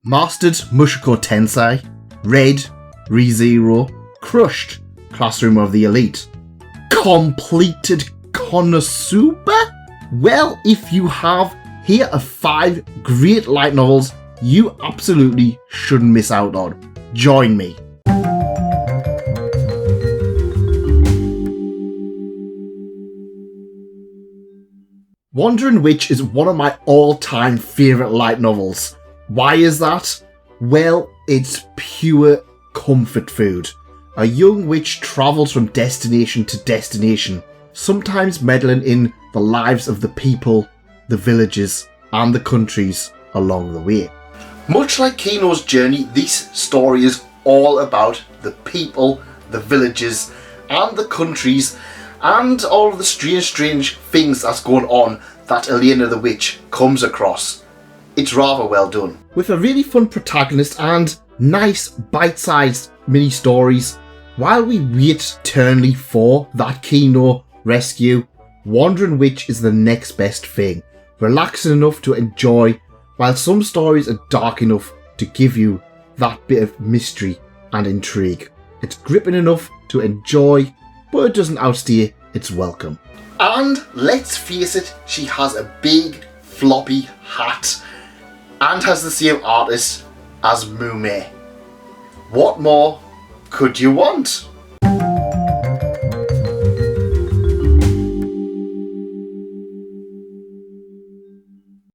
Mastered Mushoku Tensei, Read, ReZero, Crushed, Classroom of the Elite. Completed Konosuba? Well, if you have, here are 5 great light novels you absolutely shouldn't miss out on. Join me. Wandering Witch is one of my all-time favourite light novels. Why is that? Well, it's pure comfort food. A young witch travels from destination to destination, sometimes meddling in the lives of the people, the villages, and the countries along the way. Much like Kino's journey, this story is all about the people, the villages, and the countries, and all of the strange things that's going on that Elena the Witch comes across. It's rather well done. With a really fun protagonist and nice bite-sized mini stories, while we wait eternally for that Kino rescue, Wandering Witch is the next best thing. Relaxing enough to enjoy, while some stories are dark enough to give you that bit of mystery and intrigue. It's gripping enough to enjoy, but it doesn't outstay its welcome. And let's face it, she has a big floppy hat and has the same artist as Mume. What more could you want?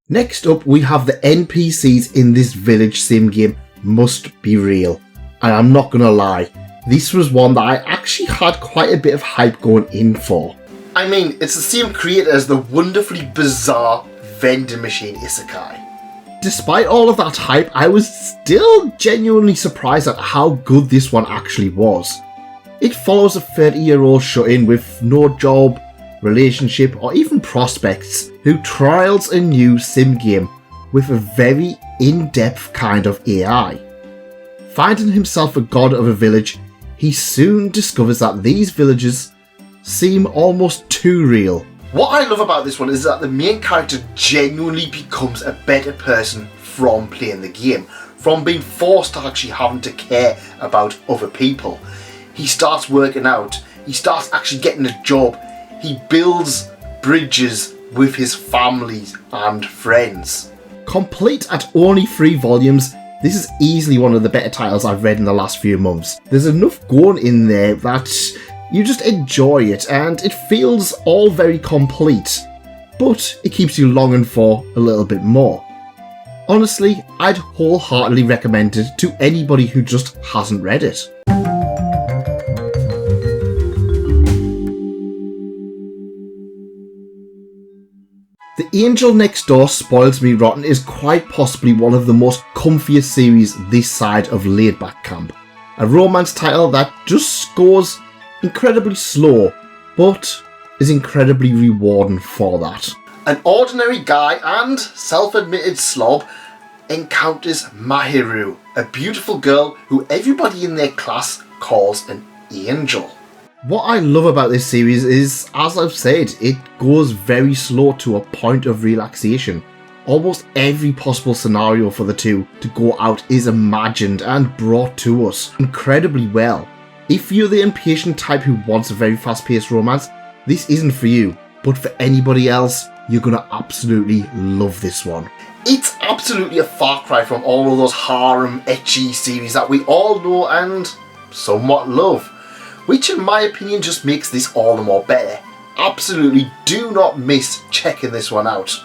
Next up, we have the NPCs in this village sim game must be real. And I'm not gonna lie, this was one that I actually had quite a bit of hype going in for. I mean, it's the same creator as the wonderfully bizarre vending machine isekai. Despite all of that hype, I was still genuinely surprised at how good this one actually was. It follows a 30-year-old shut-in with no job, relationship, or even prospects, who trials a new sim game with a very in-depth kind of AI. Finding himself a god of a village, he soon discovers that these villagers seem almost too real. What I love about this one is that the main character genuinely becomes a better person from playing the game, from being forced to actually having to care about other people. He starts working out, he starts actually getting a job, he builds bridges with his family and friends. Complete at only 3 volumes, this is easily one of the better titles I've read in the last few months. There's enough going in there that you just enjoy it, and it feels all very complete, but it keeps you longing for a little bit more. Honestly, I'd wholeheartedly recommend it to anybody who just hasn't read it. The Angel Next Door Spoils Me Rotten is quite possibly one of the most comfiest series this side of Laid Back Camp. A romance title that just goes incredibly slow, but is incredibly rewarding for that. An ordinary guy and self-admitted slob encounters Mahiru, a beautiful girl who everybody in their class calls an angel. What I love about this series is, as I've said, it goes very slow to a point of relaxation. Almost every possible scenario for the two to go out is imagined and brought to us incredibly well. If you're the impatient type who wants a very fast-paced romance, this isn't for you, but for anybody else, you're gonna absolutely love this one. It's absolutely a far cry from all of those harem ecchi series that we all know and somewhat love, which in my opinion just makes this all the more better. Absolutely do not miss checking this one out.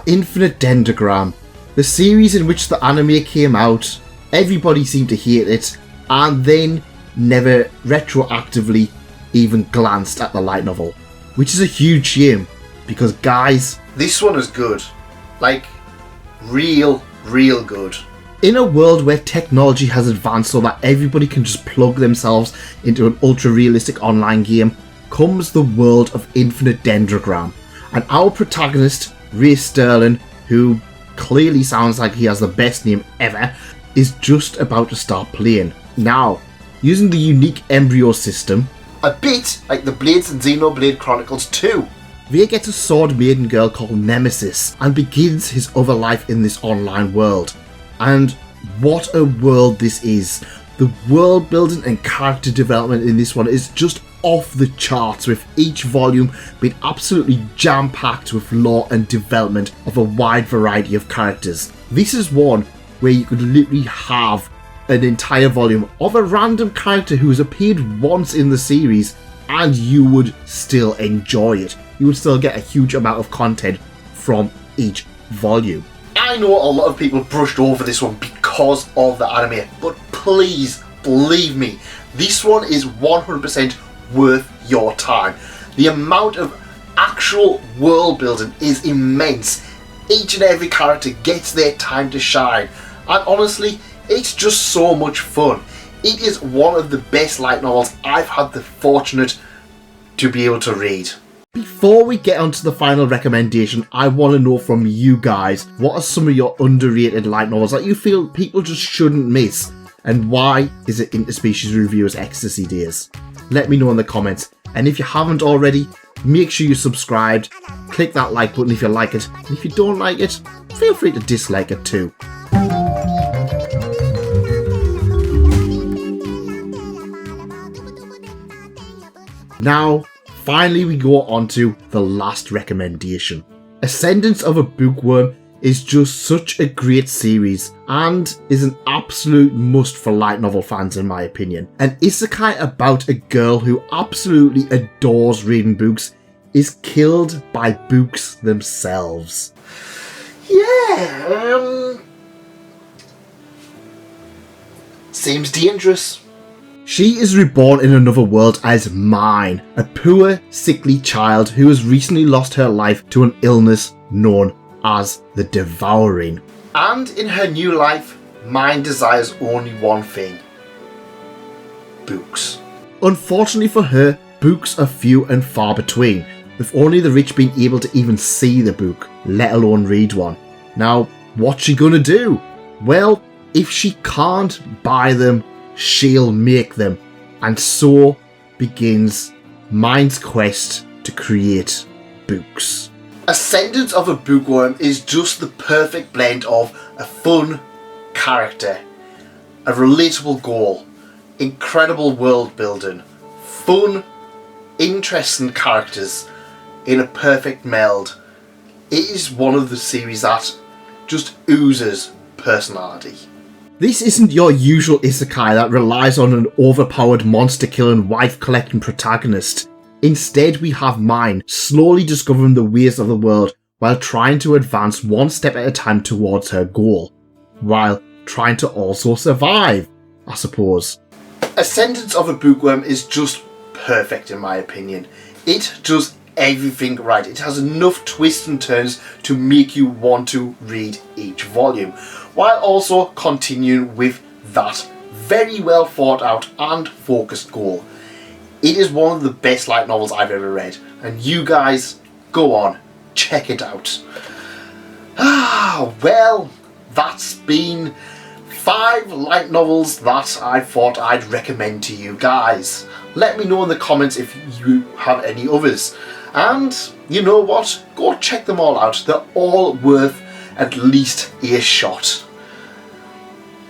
Infinite Dendrogram, the series in which the anime came out, everybody seemed to hate it, and then never retroactively even glanced at the light novel, which is a huge shame, because guys, this one is good. Like, real good. In a world where technology has advanced so that everybody can just plug themselves into an ultra-realistic online game, comes the world of Infinite Dendrogram, and our protagonist, Ray Sterling, who clearly sounds like he has the best name ever, is just about to start playing. Now, using the unique embryo system, a bit like the Blades and Xenoblade Chronicles 2. Via gets a sword maiden girl called Nemesis and begins his other life in this online world. And what a world this is. The world building and character development in this one is just off the charts, with each volume being absolutely jam-packed with lore and development of a wide variety of characters. This is one where you could literally have an entire volume of a random character who has appeared once in the series and you would still enjoy it. You would still get a huge amount of content from each volume. I know a lot of people brushed over this one because of the anime, but please believe me, this one is 100% worth your time. The amount of actual world building is immense. Each and every character gets their time to shine, and honestly, it's just so much fun. It is one of the best light novels I've had the fortunate to be able to read. Before we get onto the final recommendation, I want to know from you guys, what are some of your underrated light novels that you feel people just shouldn't miss, and why is it Interspecies Reviewers Ecstasy Days? Let me know in the comments, and if you haven't already, make sure you're subscribed, click that like button if you like it, and if you don't like it, feel free to dislike it too. Now, finally we go on to the last recommendation. Ascendance of a Bookworm is just such a great series and is an absolute must for light novel fans in my opinion. An isekai about a girl who absolutely adores reading books is killed by books themselves. Yeah, seems dangerous. She is reborn in another world as Mine, a poor, sickly child who has recently lost her life to an illness known as the Devouring. And in her new life, Mine desires only one thing: books. Unfortunately for her, books are few and far between, with only the rich being able to even see the book, let alone read one. Now, what's she gonna do? Well, if she can't buy them, she'll make them, and so begins Mine's quest to create books. Ascendance of a Bookworm is just the perfect blend of a fun character, a relatable goal, incredible world building, fun, interesting characters in a perfect meld. It is one of the series that just oozes personality. This isn't your usual isekai that relies on an overpowered monster-killing, wife-collecting protagonist. Instead, we have Mine slowly discovering the ways of the world while trying to advance one step at a time towards her goal, while trying to also survive, I suppose. Ascendance of a Bookworm is just perfect in my opinion. It does everything right. It has enough twists and turns to make you want to read each volume, while also continuing with that very well thought out and focused goal. It is one of the best light novels I've ever read, and you guys, go on, check it out. Well, that's been 5 light novels that I thought I'd recommend to you guys. Let me know in the comments if you have any others. And you know what? Go check them all out. They're all worth at least a shot.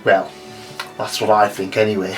Well, that's what I think anyway.